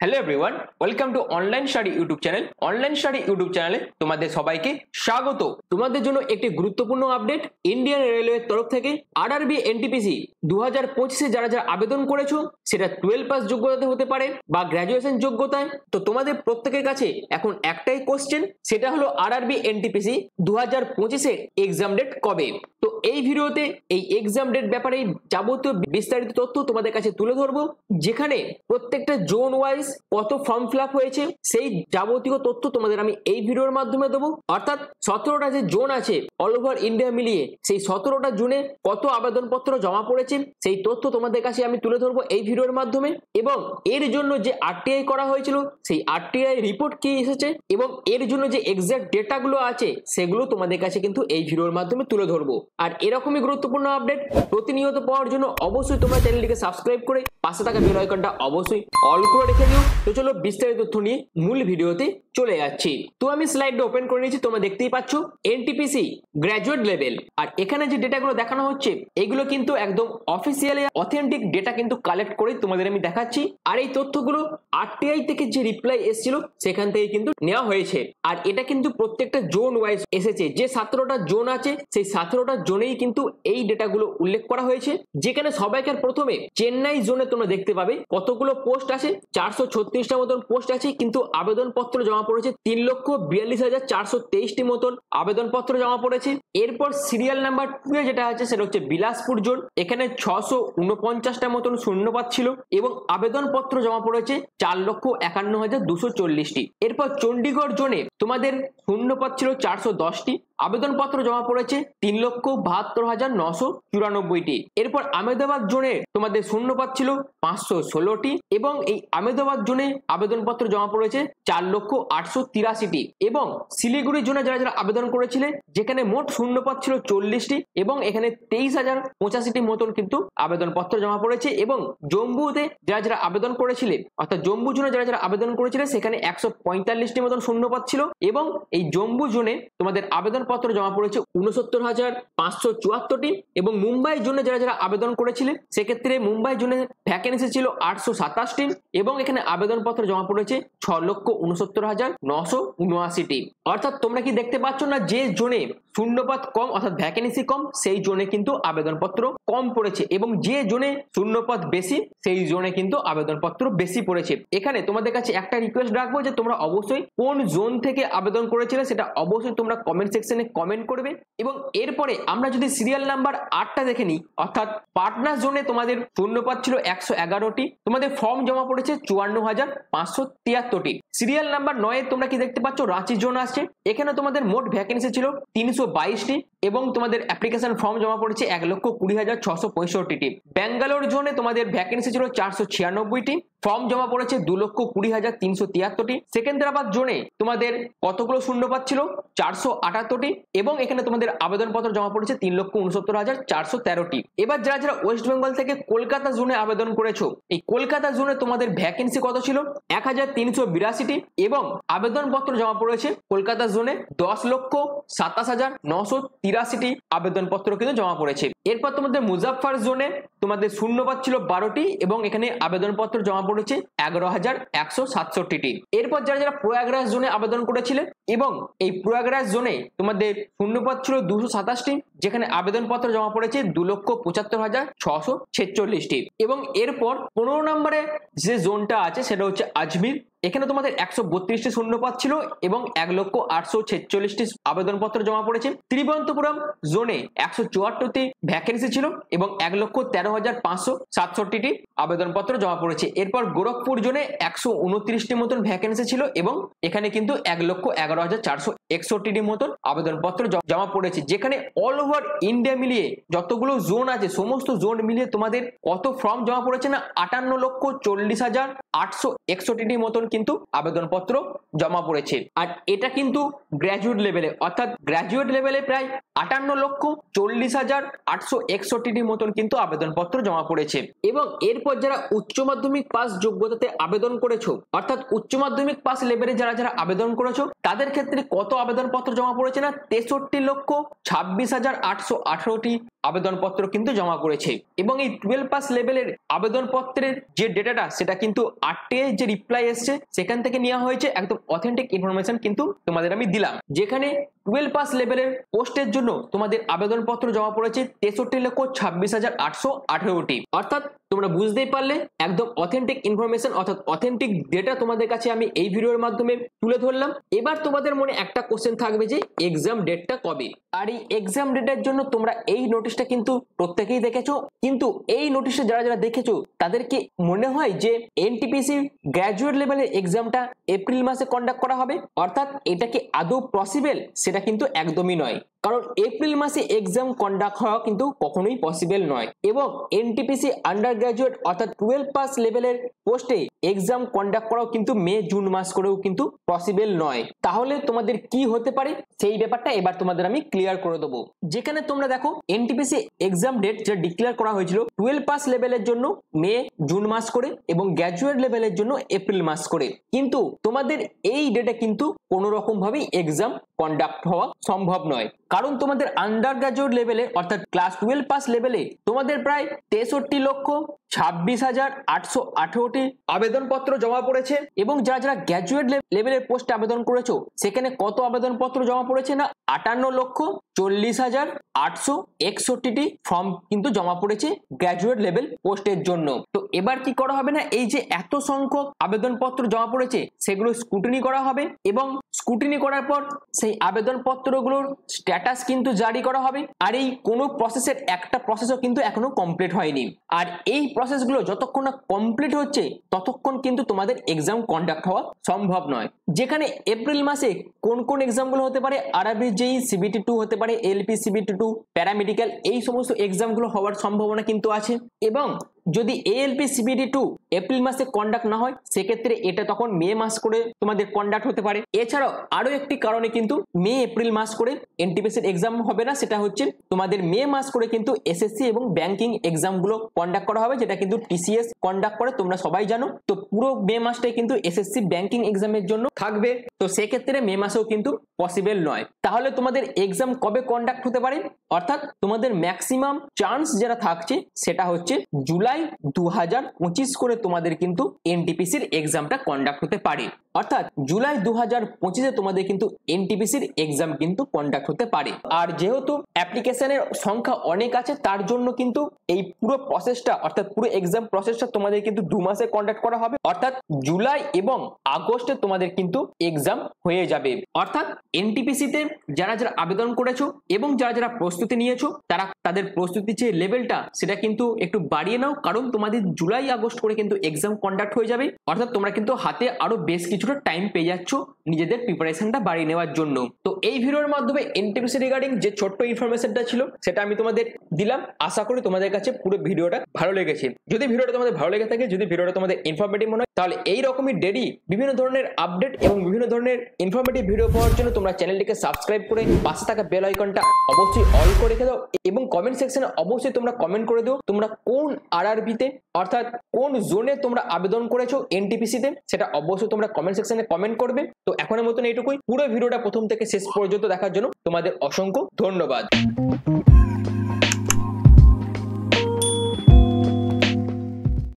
Hello everyone, welcome to online study YouTube channel. Online study YouTube চ্যানেলে তোমাদের সবাইকে স্বাগত। তোমাদের জন্য একটি গুরুত্বপূর্ণ আপডেট ইন্ডিয়ান রেলওয়ের তরফ থেকে আরআরবি এনটিপিসি 2025-এ যারা যারা আবেদন করেছো, সেটা 12 পাস যোগ্যতাতে হতে পারে বা গ্র্যাজুয়েশন যোগ্যতায়। তো তোমাদের প্রত্যেকের কাছে এখন একটাই কোশ্চেন, সেটা হলো আরআরবি এনটিপিসি 2025-এর এক্সাম ডেট কবে। তো এই ভিডিওতে এই এক্সাম ডেট ব্যাপারে যাবতীয় বিস্তারিত তথ্য তোমাদের কাছে তুলে ধরবো, যেখানে প্রত্যেকটা জোন ওয়াইজ কত ফর্ম ফিল আপ হয়েছে সেই যাবতীয় তথ্য তোমাদের আমি এই ভিডিওর মাধ্যমে দেবো। অর্থাৎ 17টা যে জোন আছে অল ওভার ইন্ডিয়া মিলিয়ে, সেই 17টা জোনে কত আবেদনপত্র জমা পড়েছে সেই তথ্য তোমাদের কাছে আমি তুলে ধরবো এই ভিডিওর মাধ্যমে। এবং এর জন্য যে আরটিআই করা হয়েছিল সেই আরটিআই রিপোর্ট কি এসেছে এবং এর জন্য যে এক্সাক্ট ডেটাগুলো আছে সেগুলো তোমাদের কাছে কিন্তু এই ভিডিওর মাধ্যমে তুলে ধরবো। আর এরকমই গুরুত্বপূর্ণ আপডেট প্রতিনিয়ত পাওয়ার জন্য অবশ্যই তোমরা চ্যানেলটিকে সাবস্ক্রাইব করে পাশে থাকা বেল আইকনটা অবশ্যই অল করে রেখে দিও। তো চলো বিস্তারিত তথ্য নিয়ে মূল ভিডিওতে চলে যাচ্ছি। তো আমি স্লাইডটা ওপেন করে নিয়েছি, তোমরা দেখতেই পাচ্ছ এনটিপিসি গ্র্যাজুয়েট লেভেল। আর এখানে যে ডেটাগুলো দেখানো হচ্ছে এগুলো কিন্তু একদম অফিসিয়ালি অথেন্টিক ডেটা কিন্তু কালেক্ট করে তোমাদের আমি দেখাচ্ছি। আর এই তথ্যগুলো আরটিআই থেকে যে রিপ্লাই এসেছিল সেখান থেকে কিন্তু নেওয়া হয়েছে। আর এটা কিন্তু প্রত্যেকটা জোন ওয়াইজ এসেছে। যে 17টা জোন আছে সেই 17টা জোনেই কিন্তু এই ডেটাগুলো উল্লেখ করা হয়েছে। যেখানে সবাইকার প্রথমে চেন্নাই জোনে তোমরা দেখতে পাবে কতগুলো পোস্ট আছে, 436টা মতন পোস্ট আছে, কিন্তু আবেদনপত্র জমা পড়েছে 3,42,423টি মতন আবেদনপত্র জমা পড়েছে। এরপর সিরিয়াল নাম্বার 2 এ যেটা আছে সেটা হচ্ছে বিলাসপুর জোন, এখানে 649টা মতন শূন্যপদ ছিল এবং আবেদনপত্র জমা পড়েছে 4,51,240টি। এরপর চণ্ডীগড় জোনে তোমাদের শূন্যপদ ছিল 410টি, আবেদনপত্র জমা পড়েছে 3,72,994টি। এরপর আহমেদাবাদ জোনে তোমাদের শূন্যপদ ছিল 516টি এবং এই আহমেদাবাদ জোনে আবেদনপত্র জমা পড়েছে 4,883টি। এবং শিলিগুড়ি জোনে যারা যারা আবেদন করেছিলে, যেখানে মোট শূন্যপদ ছিল 40টি এবং এখানে 23,085টি মতন কিন্তু আবেদনপত্র জমা পড়েছে। এবং জম্মুতে যারা যারা আবেদন করেছিলে, অর্থাৎ জম্মু জোনে যারা যারা আবেদন করেছিলে, সেখানে 145টি মতন শূন্যপদ ছিল এবং এই জম্মু জোনে তোমাদের আবেদন পত্র জমা পড়েছে 69,574টি। এবং মুম্বাই জোনে যারা যারা আবেদন করেছিলেন সেক্ষেত্রে মুম্বাই জোনে ভ্যাকেন্সি ছিল 827টি এবং এখানে আবেদনপত্র জমা পড়েছে 6,69,979টি। অর্থাৎ তোমরা কি দেখতে পাচ্ছ না, যে জোনে শূন্যপদ কম অর্থাৎ ভ্যাকেন্সি কম সেই জোনে কিন্তু আবেদনপত্র কম পড়েছে এবং যে জোনে শূন্যপদ বেশি সেই জোনে কিন্তু আবেদনপত্র বেশি পড়েছে। এখানে তোমাদের কাছে একটা রিকোয়েস্ট রাখবো যে তোমরা অবশ্যই কোন জোন থেকে আবেদন করেছিলে সেটা অবশ্যই তোমরা কমেন্ট সেকশনে কমেন্ট করবে। এবং এরপরে আমরা যদি সিরিয়াল নাম্বার 8টা দেখে নিই, অর্থাৎ পাটনা জোনে তোমাদের শূন্যপদ ছিল 111টি, তোমাদের ফর্ম জমা পড়েছে 54,573টি। সিরিয়াল নাম্বার 9 তোমরা কি দেখতে পাচ্ছ রাঁচি জোন আসছে, এখানে তোমাদের মোট ভ্যাকেন্সি ছিল 322টি এবং তোমাদের অ্যাপ্লিকেশন ফর্ম জমা পড়েছে 1,20,665টি। ব্যাঙ্গালোর জোনে তোমাদের ভ্যাকেন্সি ছিল 496টি, ফর্ম জমা পড়েছে 2,20,373টি। সেকেন্দ্রাবাদ জোনে তোমাদের কতগুলো শূন্যপদ ছিল 478টি এবং এখানে তোমাদের আবেদনপত্র জমা পড়েছে 3,69,413টি। এবার যারা যারা ওয়েস্ট বেঙ্গল থেকে কলকাতা জোনে আবেদন করেছো, এই কলকাতা জোনে তোমাদের ভ্যাকেন্সি কত ছিল 1,382টি এবং আবেদনপত্র জমা পড়েছে কলকাতা জোনে 10,27,983টি আবেদনপত্র কিন্তু জমা পড়েছে। এরপর তোমাদের মুজাফফর জোনে তোমাদের শূন্যপদ ছিল 12টি এবং এখানে আবেদনপত্র জমা পড়েছে 11,167টি। এরপর যারা যারা প্রয়াগরাজ জোনে আবেদন করেছিলেন এবং এই প্রয়াগরাজ জোনে তোমাদের শূন্যপদ ছিল 227টি, যেখানে আবেদনপত্র জমা পড়েছে 2,75,646টি। এবং এরপর 15 নম্বরে যে জোনটা আছে সেটা হচ্ছে আজমির, এখানে তোমাদের 132টি শূন্যপদ ছিল এবং 1,08,46টি আবেদনপত্র জমা পড়েছে। ত্রিবন্তপুরম জোনে 174টি ভ্যাকেন্সি ছিল এবং 1,13,567টি আবেদনপত্র জমা পড়েছে। এরপর গোরখপুর জোনে 129টি মতন ভ্যাকেন্সি ছিল এবং এখানে কিন্তু 1,11,461টি মতন আবেদনপত্র জমা পড়েছে। যেখানে অল ওভার ইন্ডিয়া মিলিয়ে যতগুলো জোন আছে সমস্ত জোন মিলিয়ে তোমাদের কত ফর্ম জমা পড়েছে না 58,40,861টি মতন কিন্তু আবেদনপত্র জমা পড়েছে। আর এটা কিন্তু গ্র্যাজুয়েট লেভেলে, অর্থাৎ গ্র্যাজুয়েট লেভেলে প্রায় 58,40,861টির মতন কিন্তু আবেদনপত্র জমা পড়েছে। এবং এরপর যারা উচ্চ মাধ্যমিক পাস যোগ্যতাতে আবেদন করেছো, অর্থাৎ উচ্চ মাধ্যমিক পাস লেভেলে যারা যারা আবেদন করেছো তাদের ক্ষেত্রে কত আবেদনপত্র জমা পড়েছে না 63,26,818টি আবেদনপত্র কিন্তু জমা করেছে। এবং এই 12 পাস লেভেলের আবেদনপত্রের যে ডেটাটা সেটা কিন্তু RTA যে রিপ্লাই এসছে সেখান থেকে নেওয়া হয়েছে, একদম অথেন্টিক ইনফরমেশন কিন্তু তোমাদের আমি দিলাম। যেখানে 12 পাস লেভেলের পোস্টের জন্য তোমাদের আবেদনপত্র জমা পড়েছে 63,26,818টি। অর্থাৎ তোমরা বুঝতেই পারলে একদম অথেন্টিক ইনফরমেশন অর্থাৎ অথেন্টিক ডেটা তোমাদের কাছে আমি এই ভিডিওর মাধ্যমে তুলে ধরলাম। এবার তোমাদের মনে একটা কোশ্চেন থাকবে যে এক্সাম ডেটটা কবে। আর এই এক্সাম ডেটের জন্য তোমরা এই নোটিশটা কিন্তু প্রত্যেকেই দেখেছো, কিন্তু এই নোটিশে যারা যারা দেখেছো তাদেরকে মনে হয় যে এনটিপিসি গ্র্যাজুয়েট লেভেলের এক্সামটা এপ্রিল মাসে কন্ডাক্ট করা হবে, অর্থাৎ এটা কি আদৌ পসিবল? সেটা কিন্তু একদমই নয়, কারণ এপ্রিল মাসে এক্সাম কন্ডাক্ট হওয়া কিন্তু কখনোই পসিবল নয়। এবং এনটিপিসি আন্ডার গ্র্যাজুয়েট অর্থাৎ 12 পাস লেভেলের পোস্টে এক্সাম কন্ডাক্ট করাও কিন্তু মে জুন মাস করেও কিন্তু পসিবল নয়। তাহলে তোমাদের কি হতে পারে সেই ব্যাপারটা এবার তোমাদের আমি ক্লিয়ার করে দেবো। যেখানে তোমরা দেখো এনটিপিসি এক্সাম ডেট যেটা ডিক্লেয়ার করা হয়েছিল 12 পাস লেভেলের জন্য মে জুন মাস করে এবং গ্র্যাজুয়েট লেভেলের জন্য এপ্রিল মাস করে, কিন্তু তোমাদের এই ডেটে কিন্তু কোনো রকম ভাবেই এক্সাম কন্ডাক্ট হওয়া সম্ভব নয়। কারণ তোমাদের আন্ডার গ্র্যাজুয়েট লেভেলে অর্থাৎ ক্লাস 12 পাস লেভেলে তোমাদের প্রায় 63,26,818টি আবেদনপত্র জমা পড়েছে। এবং যারা যারা গ্র্যাজুয়েট লেভেলের পোস্টে আবেদন করেছো সেখানে কত আবেদনপত্র জমা পড়েছে না 58,40,861টি ফর্ম কিন্তু জমা পড়েছে গ্র্যাজুয়েট লেভেল পোস্টের জন্য। তো এবার কি করা হবে না এই যে এত সংখ্যক আবেদনপত্র জমা পড়েছে সেগুলো স্ক্রুটিনি করা হবে এবং স্ক্রুটিনি করার পর সেই আবেদনপত্রগুলোর স্ট্যাটাস কিন্তু জারি করা হবে। আর এই কোনো প্রসেসের একটা প্রসেসও কিন্তু এখনো কমপ্লিট হয়নি। আর এই প্রসেসগুলো যতক্ষণ না কমপ্লিট হচ্ছে ততক্ষণ কিন্তু তোমাদের এক্সাম কন্ডাক্ট হওয়া সম্ভব নয়। যেখানে এপ্রিল মাসে কোন কোন এক্সামগুলো হতে পারে আরআরবি জেই CBT 2 হতে পারে, LP CBT 2, প্যারামেডিক্যাল, এই সমস্ত এক্সামগুলো হওয়ার সম্ভাবনা কিন্তু আছে। এবং যদি ALP CBT 2 এপ্রিল মাসে কন্ডাক্ট না হয় সেক্ষেত্রে এটা তখন মে মাস করে তোমাদের কন্ডাক্ট হতে পারে। এছাড়াও আরো একটি কারণে কিন্তু মে এপ্রিল মাস করে এনটিপিসির এক্সাম হবে না, সেটা হচ্ছে তোমাদের মে মাস করে কিন্তু SSC এবং ব্যাংকিং এক্সামগুলো কন্ডাক্ট করা হবে, যেটা কিন্তু TCS কন্ডাক্ট করে তোমরা সবাই জানো। তো পুরো মে মাসটাই কিন্তু SSC ব্যাংকিং এক্সামের জন্য থাকবে, তো সেক্ষেত্রে মে মাসেও কিন্তু পসিবল নয়। তাহলে তোমাদের এক্সাম কবে কন্ডাক্ট হতে পারে, অর্থাৎ তোমাদের ম্যাক্সিমাম চান্স যেটা থাকছে সেটা হচ্ছে জুলাই 2025 করে তোমাদের কিন্তু এনটিপিসির এক্সামটা কন্ডাক্ট হতে পারে। অর্থাৎ জুলাই 2025-এ তোমাদের কিন্তু এনটিপিসির এক্সাম কিন্তু কন্ডাক্ট হতে পারে। আর যেহেতু অ্যাপ্লিকেশনের সংখ্যা অনেক আছে তার জন্য কিন্তু এই পুরো প্রসেসটা অর্থাৎ পুরো এক্সাম প্রসেসটা তোমাদের কিন্তু 2 মাসে কন্ডাক্ট করা হবে, অর্থাৎ জুলাই এবং আগস্টে তোমাদের কিন্তু এক্সাম হয়ে যাবে। অর্থাৎ এনটিপিসিতে যারা যারা আবেদন করেছো এবং যারা যারা প্রস্তুতি নিয়েছো তারা তাদের প্রস্তুতির যে লেভেলটা সেটা কিন্তু একটু বাড়িয়ে নাও, কারণ তোমাদের জুলাই আগস্ট করে কিন্তু এক্সাম কন্ডাক্ট হয়ে যাবে। অর্থাৎ তোমরা কিন্তু হাতে আরো বেশ কিছুটা টাইম পেয়ে যাচ্ছ নিজেদের প্রিপারেশনটা বাড়িয়ে নেওয়ার জন্য। তো এই ভিডিওর মাধ্যমে এনটিপিসি রিগার্ডিং যে ছোট্ট ইনফরমেশনটা ছিল সেটা আমি তোমাদের দিলাম। আশা করি তোমাদের কাছে পুরো ভিডিওটা ভালো লেগেছে। যদি ভিডিওটা তোমাদের ভালো লেগে থাকে, যদি ভিডিওটা তোমাদের ইনফরমেটিভ মনে হয়, তাহলে এই রকমই ডেইলি বিভিন্ন ধরনের আপডেট এবং বিভিন্ন ধরনের ইনফরমেটিভ ভিডিও পাওয়ার জন্য তোমরা চ্যানেলটিকে সাবস্ক্রাইব করে পাশে থাকা বেল আইকনটা অবশ্যই অল করে রেখে দাও এবং কমেন্ট সেকশনে অবশ্যই তোমরা কমেন্ট করে দিও তোমরা কোন আরআরবিতে অর্থাৎ কোন জোনে তোমরা আবেদন করেছো এনটিপিসিতে, সেটা অবশ্যই তোমরা কমেন্ট সেকশনে কমেন্ট করবে। তো এখনের মতন এইটুকুই। পুরো ভিডিওটা প্রথম থেকে শেষ পর্যন্ত দেখার জন্য তোমাদের অসংখ্য ধন্যবাদ।